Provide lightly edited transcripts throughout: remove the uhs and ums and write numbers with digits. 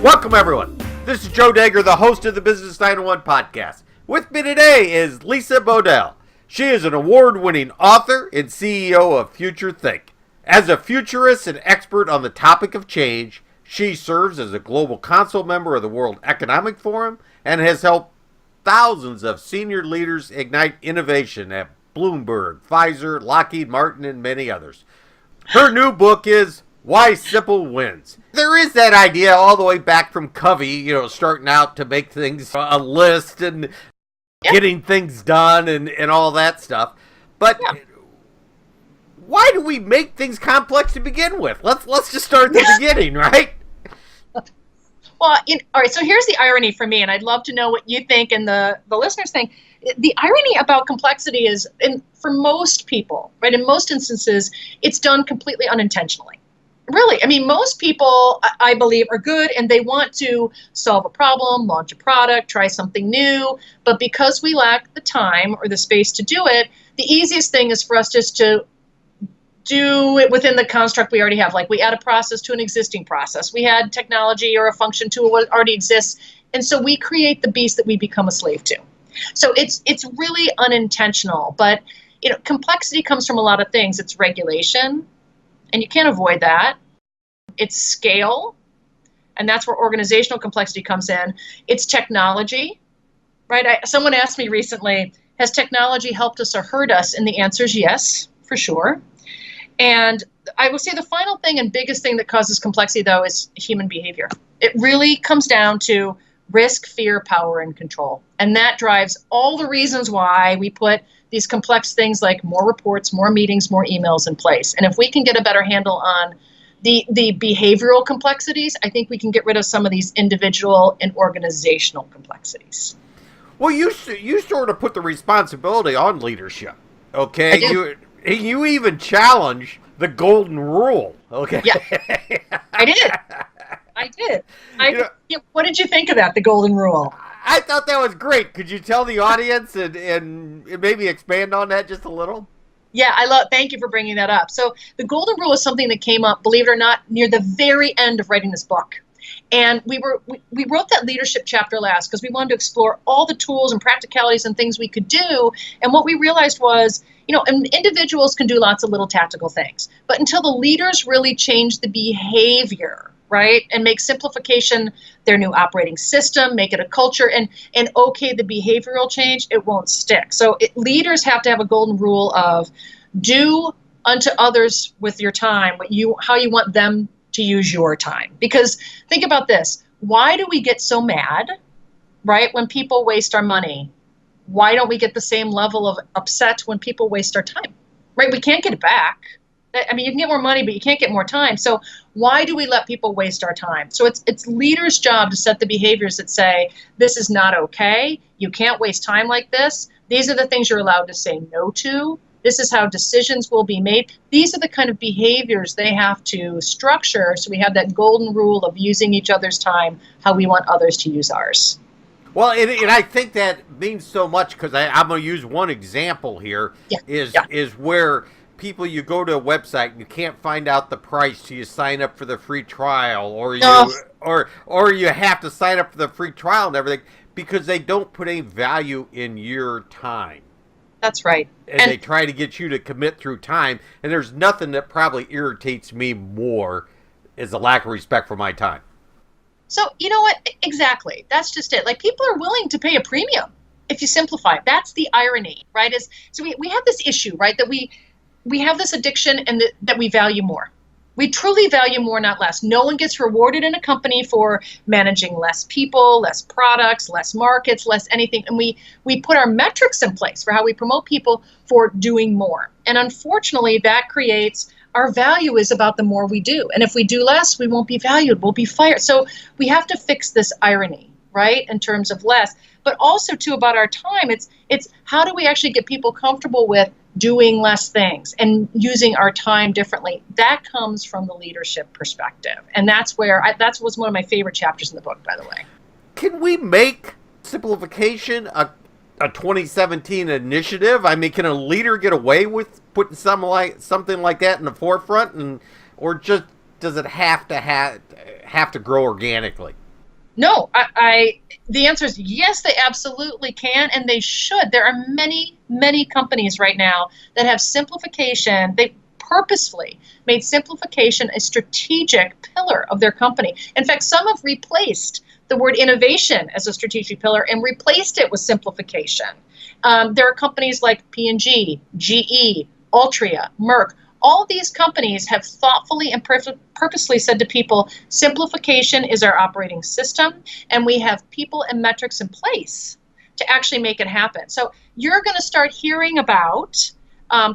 Welcome, everyone. This is Joe Dagger, the host of the Business 901 podcast. With me today is Lisa Bodell. She is an award-winning author and CEO of FutureThink. As a futurist and expert on the topic of change, she serves as a global council member of the World Economic Forum and has helped thousands of senior leaders ignite innovation at Bloomberg, Pfizer, Lockheed Martin, and many others. Her new book is Why Simple Wins. There is that idea all the way back from Covey, starting out to make things a list and getting things done and all that stuff. But why do we make things complex to begin with? Let's just start at the beginning, right? Well, all right, so here's the irony for me, and I'd love to know what you think and the listeners think. The irony about complexity is, for most people, right, in most instances, it's done completely unintentionally. Really, I mean, most people, I believe, are good and they want to solve a problem, launch a product, try something new. But because we lack the time or the space to do it, the easiest thing is for us just to do it within the construct we already have. Like we add a process to an existing process. We add technology or a function to what already exists. And so we create the beast that we become a slave to. So it's really unintentional. But complexity comes from a lot of things. It's regulation, and you can't avoid that. It's scale, and that's where organizational complexity comes in. It's technology, right? Someone asked me recently, has technology helped us or hurt us? And the answer is yes, for sure. And I would say the final thing and biggest thing that causes complexity, though, is human behavior. It really comes down to risk, fear, power, and control. And that drives all the reasons why we put these complex things like more reports, more meetings, more emails in place. And if we can get a better handle on the behavioral complexities, I think we can get rid of some of these individual and organizational complexities. Well, you sort of put the responsibility on leadership, okay? You even challenge the golden rule, okay? Yeah, I did. What did you think of that, the golden rule? I thought that was great. Could you tell the audience and maybe expand on that just a little? Yeah, thank you for bringing that up. So the golden rule is something that came up, believe it or not, near the very end of writing this book. And we wrote that leadership chapter last because we wanted to explore all the tools and practicalities and things we could do. And what we realized was, individuals can do lots of little tactical things. But until the leaders really change the behavior, right, and make simplification their new operating system, make it a culture, and okay the behavioral change, it won't stick. So leaders have to have a golden rule of do unto others with your time how you want them to use your time. Because think about this. Why do we get so mad, right, when people waste our money? Why don't we get the same level of upset when people waste our time, right? We can't get it back. I mean, you can get more money, but you can't get more time. So why do we let people waste our time? So it's leaders' job to set the behaviors that say, this is not okay. You can't waste time like this. These are the things you're allowed to say no to. This is how decisions will be made. These are the kind of behaviors they have to structure so we have that golden rule of using each other's time how we want others to use ours. Well, and I think that means so much because I'm going to use one example here is where people, you go to a website and you can't find out the price till you sign up for the free trial, or you have to sign up for the free trial and everything because they don't put any value in your time. That's right. And they try to get you to commit through time, and there's nothing that probably irritates me more is a lack of respect for my time. So you know what? Exactly. That's just it. Like, people are willing to pay a premium if you simplify it. That's the irony, right? So we have this issue, right, that we have this addiction and that we value more. We truly value more, not less. No one gets rewarded in a company for managing less people, less products, less markets, less anything. And we put our metrics in place for how we promote people for doing more. And unfortunately, that creates our value is about the more we do. And if we do less, we won't be valued. We'll be fired. So we have to fix this irony, right, in terms of less. But also, too, about our time, it's how do we actually get people comfortable with doing less things and using our time differently? That comes from the leadership perspective. And that was one of my favorite chapters in the book, by the way. Can we make simplification a 2017 initiative? I mean, can a leader get away with putting something like that in the forefront, or just does it have to grow organically? No, the answer is yes, they absolutely can, and they should. There are many, many companies right now that have simplification. They purposefully made simplification a strategic pillar of their company. In fact, some have replaced the word innovation as a strategic pillar and replaced it with simplification. There are companies like P&G, GE, Altria, Merck. All these companies have thoughtfully and purposely said to people, simplification is our operating system, and we have people and metrics in place to actually make it happen. So you're going to start hearing about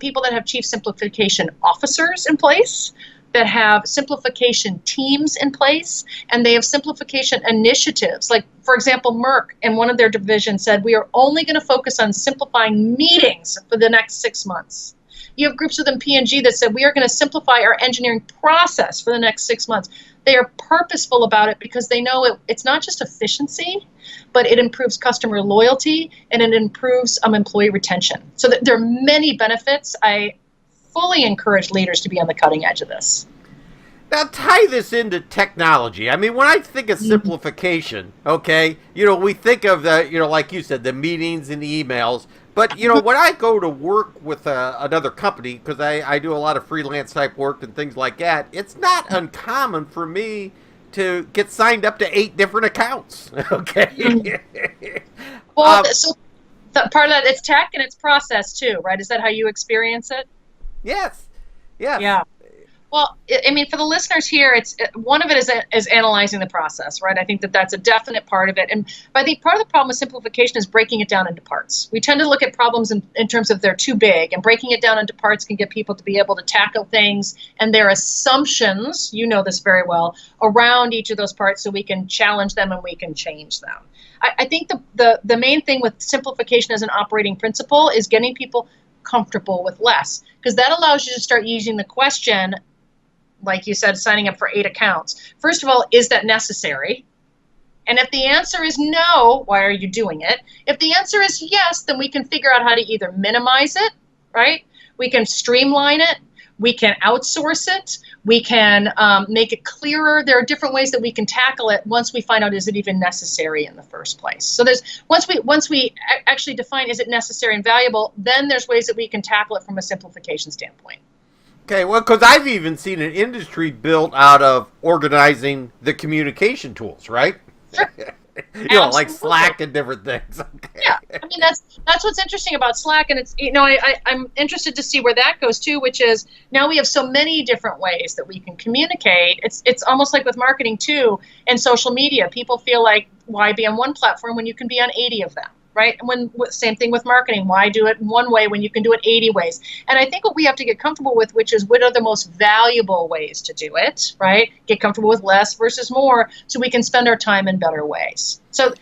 people that have chief simplification officers in place, that have simplification teams in place, and they have simplification initiatives. Like, for example, Merck in one of their divisions said, we are only going to focus on simplifying meetings for the next 6 months. You have groups within P&G that said, we are going to simplify our engineering process for the next 6 months. They are purposeful about it because they know it's not just efficiency, but it improves customer loyalty and it improves employee retention. So there are many benefits. I fully encourage leaders to be on the cutting edge of this. Now tie this into technology. I mean, when I think of simplification, okay, we think of the, like you said, the meetings and the emails. But, when I go to work with another company, because I do a lot of freelance type work and things like that, it's not uncommon for me to get signed up to 8 different accounts. Okay. Well, so part of that, it's tech and it's process too, right? Is that how you experience it? Yes. Yes. Yeah. Well, I mean, for the listeners here, one of it is analyzing the process, right? I think that's a definite part of it. And I think part of the problem with simplification is breaking it down into parts. We tend to look at problems in terms of they're too big, and breaking it down into parts can get people to be able to tackle things and their assumptions, you know this very well, around each of those parts so we can challenge them and we can change them. I think the main thing with simplification as an operating principle is getting people comfortable with less, because that allows you to start using the question, like you said, signing up for 8 accounts. First of all, is that necessary? And if the answer is no, why are you doing it? If the answer is yes, then we can figure out how to either minimize it, right? We can streamline it. We can outsource it. We can make it clearer. There are different ways that we can tackle it once we find out, is it even necessary in the first place? So once we actually define, is it necessary and valuable, then there's ways that we can tackle it from a simplification standpoint. Okay, well, because I've even seen an industry built out of organizing the communication tools, right? Sure. Like Slack and different things. Okay. Yeah, I mean, that's what's interesting about Slack, and it's, I'm interested to see where that goes too, which is now we have so many different ways that we can communicate. It's almost like with marketing too, and social media. People feel like, why be on one platform when you can be on 80 of them? Right? Same thing with marketing. Why do it one way when you can do it 80 ways? And I think what we have to get comfortable with, which is what are the most valuable ways to do it, right? Get comfortable with less versus more so we can spend our time in better ways. So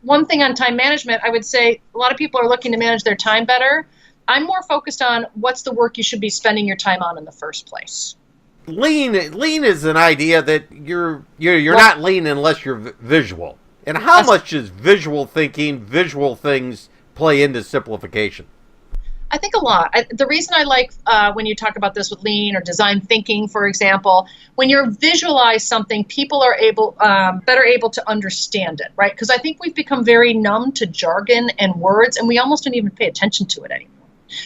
one thing on time management, I would say a lot of people are looking to manage their time better. I'm more focused on what's the work you should be spending your time on in the first place. Lean is an idea that you're not lean unless you're visual. And how much does visual thinking, visual things play into simplification? I think a lot. The reason I like when you talk about this with lean or design thinking, for example, when you visualize something, people are better able to understand it, right? Because I think we've become very numb to jargon and words, and we almost don't even pay attention to it anymore.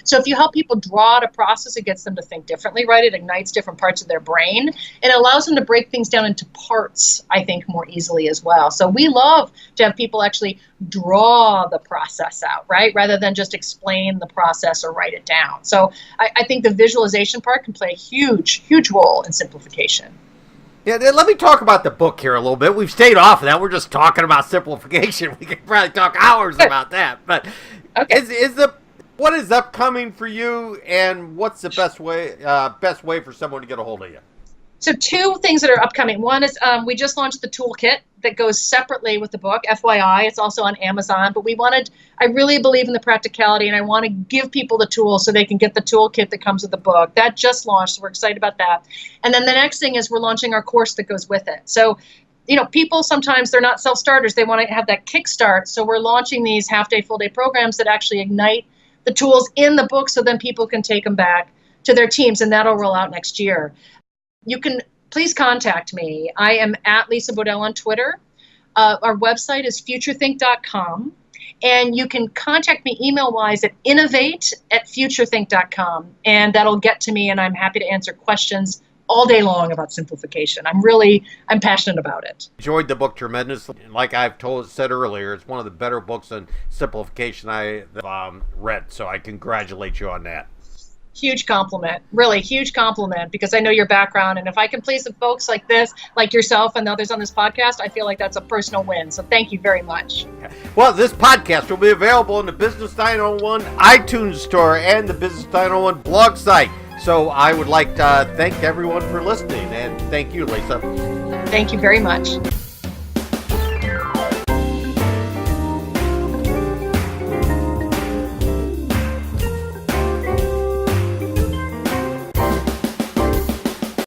So if you help people draw out a process, it gets them to think differently, right? It ignites different parts of their brain. And it allows them to break things down into parts, I think, more easily as well. So we love to have people actually draw the process out, right? Rather than just explain the process or write it down. So I think the visualization part can play a huge, huge role in simplification. Yeah, let me talk about the book here a little bit. We've stayed off of that. We're just talking about simplification. We could probably talk hours about that. But okay. What is upcoming for you, and what's the best way for someone to get a hold of you? So 2 things that are upcoming. One is we just launched the toolkit that goes separately with the book. FYI, it's also on Amazon. But I really believe in the practicality, and I want to give people the tools so they can get the toolkit that comes with the book. That just launched, so we're excited about that. And then the next thing is we're launching our course that goes with it. So people sometimes, they're not self-starters. They want to have that kickstart. So we're launching these half-day, full-day programs that actually ignite the tools in the book so then people can take them back to their teams, and that'll roll out next year. You can please contact me. I am at Lisa Bodell on Twitter. Our website is futurethink.com. And you can contact me email-wise at innovate@futurethink.com. And that'll get to me, and I'm happy to answer questions all day long about simplification. I'm passionate about it. Enjoyed the book tremendously. Like I've said earlier, it's one of the better books on simplification I've read. So I congratulate you on that. Huge compliment, really huge compliment, because I know your background, and if I can please some folks like this, like yourself and others on this podcast, I feel like that's a personal win. So thank you very much. Well, this podcast will be available in the Business 901 iTunes Store and the Business 901 blog site. So I would like to thank everyone for listening, and thank you, Lisa. Thank you very much.